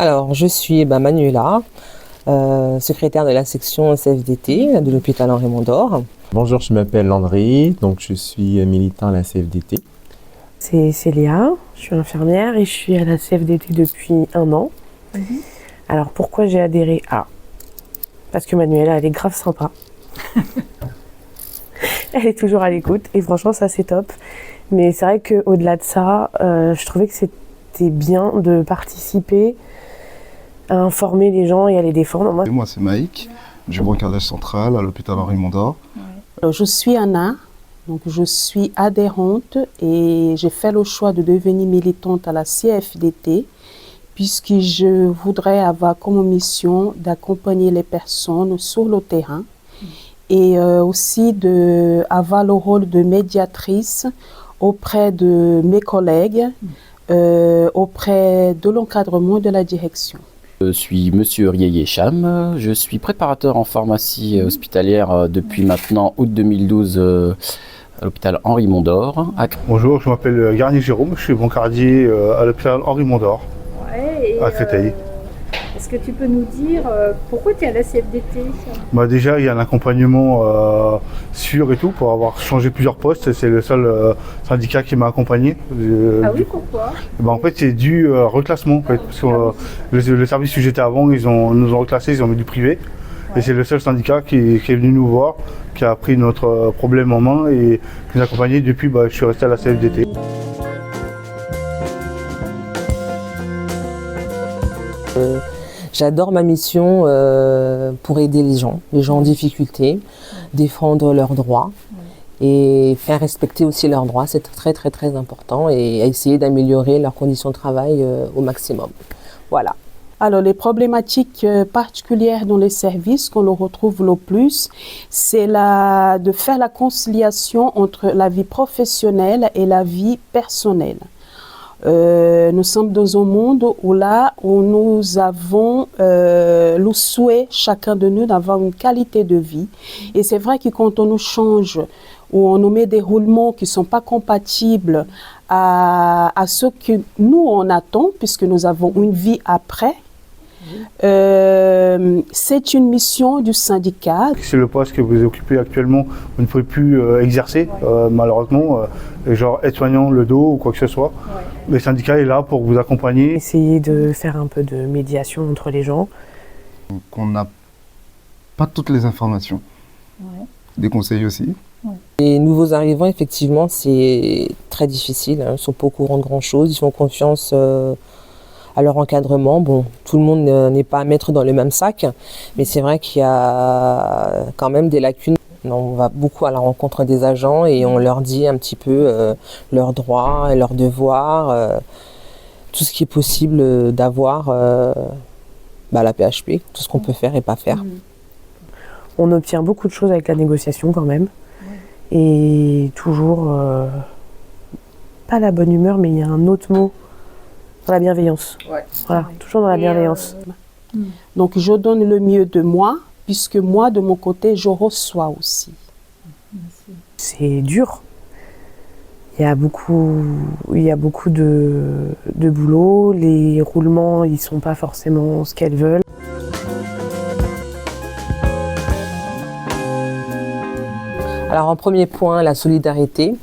Alors, je suis Manuela, secrétaire de la section CFDT de l'hôpital Henri Mondor. Bonjour, je m'appelle Landry, donc je suis militant à la CFDT. C'est Célia, je suis infirmière et je suis à la CFDT depuis 1 an. Alors pourquoi j'ai adhéré à? Parce que Manuela, elle est grave sympa. Elle est toujours à l'écoute et franchement ça c'est top. Mais c'est vrai qu'au-delà de ça, je trouvais que c'était bien de participer à informer les gens et à les défendre. Moi c'est Maïk, du brancardage central à l'hôpital Henri Mondor. Je suis Anna, donc je suis adhérente et j'ai fait le choix de devenir militante à la CFDT puisque je voudrais avoir comme mission d'accompagner les personnes sur le terrain et aussi d'avoir le rôle de médiatrice auprès de mes collègues, auprès de l'encadrement de la direction. Je suis Monsieur Rieye Cham, je suis préparateur en pharmacie hospitalière depuis maintenant août 2012 à l'hôpital Henri Mondor. Bonjour, je m'appelle Garnier Jérôme, je suis brancardier à l'hôpital Henri Mondor à Créteil. Est-ce que tu peux nous dire pourquoi tu es à la CFDT? Déjà, il y a un accompagnement sûr et tout pour avoir changé plusieurs postes. C'est le seul syndicat qui m'a accompagné. Ah oui, pourquoi? En fait, c'est du reclassement. En fait, parce que le service où j'étais avant, nous ont reclassés, ils ont mis du privé. Ouais. Et c'est le seul syndicat qui est venu nous voir, qui a pris notre problème en main et qui nous a accompagnés. Depuis, je suis resté à la CFDT. J'adore ma mission pour aider les gens en difficulté, défendre leurs droits et faire respecter aussi leurs droits, c'est très très très important et essayer d'améliorer leurs conditions de travail au maximum. Voilà. Alors les problématiques particulières dans les services qu'on le retrouve le plus, c'est de faire la conciliation entre la vie professionnelle et la vie personnelle. Nous sommes dans un monde où nous avons le souhait, chacun de nous, d'avoir une qualité de vie. Et c'est vrai que quand on nous change, ou on nous met des roulements qui ne sont pas compatibles à ce que nous on attend, puisque nous avons une vie après, c'est une mission du syndicat. C'est le poste que vous occupez actuellement, vous ne pouvez plus exercer, malheureusement, genre aide-soignant, le dos ou quoi que ce soit. Le syndicat est là pour vous accompagner. Essayer de faire un peu de médiation entre les gens. Donc on n'a pas toutes les informations, des conseils aussi. Les nouveaux arrivants, effectivement, c'est très difficile, ils ne sont pas au courant de grand-chose, ils font confiance à leur encadrement. Bon, tout le monde n'est pas à mettre dans le même sac, mais c'est vrai qu'il y a quand même des lacunes. On va beaucoup à la rencontre des agents et on leur dit un petit peu leurs droits et leurs devoirs, tout ce qui est possible d'avoir la PHP, tout ce qu'on peut faire et pas faire. On obtient beaucoup de choses avec la négociation quand même, et toujours, pas la bonne humeur, mais il y a un autre mot, dans la bienveillance. Voilà, toujours dans la bienveillance. Donc je donne le mieux de moi, puisque moi, de mon côté, je reçois aussi. C'est dur. Il y a beaucoup de boulot. Les roulements, ils ne sont pas forcément ce qu'elles veulent. Alors en premier point, la solidarité,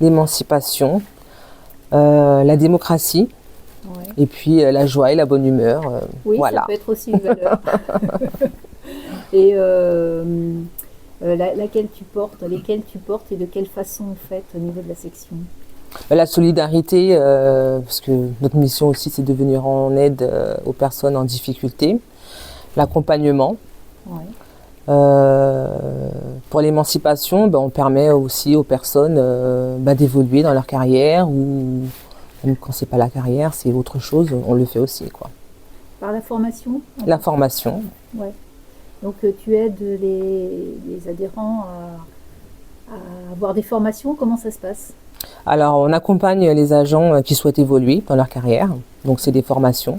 l'émancipation, la démocratie, et puis la joie et la bonne humeur. Oui, voilà. Ça peut être aussi une valeur. Et lesquelles tu portes et de quelle façon en fait au niveau de la section? La solidarité, parce que notre mission aussi c'est de venir en aide aux personnes en difficulté. L'accompagnement. Pour l'émancipation, on permet aussi aux personnes d'évoluer dans leur carrière ou même quand c'est pas la carrière, c'est autre chose, on le fait aussi, quoi. Par la formation? La formation. Ouais. Donc tu aides les adhérents à avoir des formations, comment ça se passe? Alors on accompagne les agents qui souhaitent évoluer dans leur carrière, donc c'est des formations.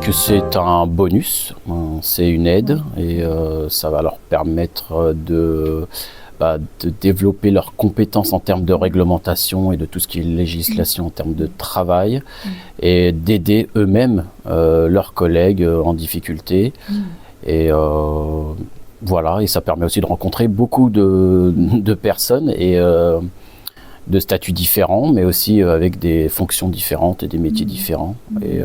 que c'est un bonus, c'est une aide et ça va leur permettre de développer leurs compétences en termes de réglementation et de tout ce qui est législation en termes de travail et d'aider eux-mêmes leurs collègues en difficulté. Et voilà, et ça permet aussi de rencontrer beaucoup de personnes et de statuts différents, mais aussi avec des fonctions différentes et des métiers différents. Et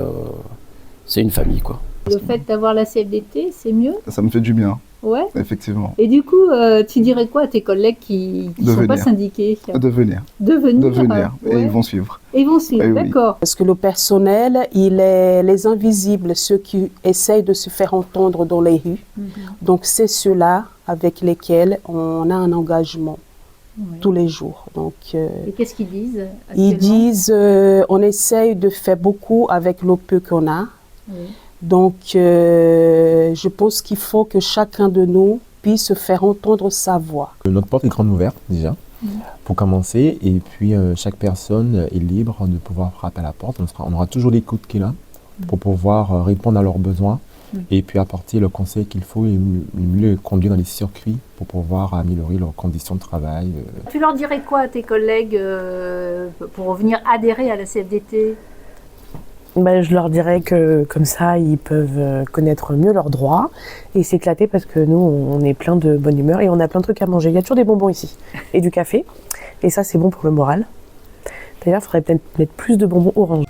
c'est une famille, quoi. Le fait d'avoir la CFDT, c'est mieux? Ça me fait du bien, Ouais. effectivement. Et du coup, tu dirais quoi à tes collègues qui ne sont pas syndiqués? De venir. De venir. Et ils vont suivre. Et ils vont suivre, Oui. d'accord. Parce que le personnel, il est les invisibles, ceux qui essayent de se faire entendre dans les rues. Donc c'est ceux-là avec lesquels on a un engagement tous les jours. Donc, Et qu'est-ce qu'ils disent ils disent on essaye de faire beaucoup avec le peu qu'on a. Donc je pense qu'il faut que chacun de nous puisse faire entendre sa voix. Notre porte est grande ouverte déjà, pour commencer, et puis chaque personne est libre de pouvoir frapper à la porte. On aura toujours l'écoute qui est là pour pouvoir répondre à leurs besoins et puis apporter le conseil qu'il faut et mieux conduire dans les circuits pour pouvoir améliorer leurs conditions de travail. Tu leur dirais quoi à tes collègues pour venir adhérer à la CFDT? Je leur dirais que comme ça, ils peuvent connaître mieux leurs droits et s'éclater parce que nous, on est plein de bonne humeur et on a plein de trucs à manger. Il y a toujours des bonbons ici et du café. Et ça, c'est bon pour le moral. D'ailleurs, il faudrait peut-être mettre plus de bonbons orange.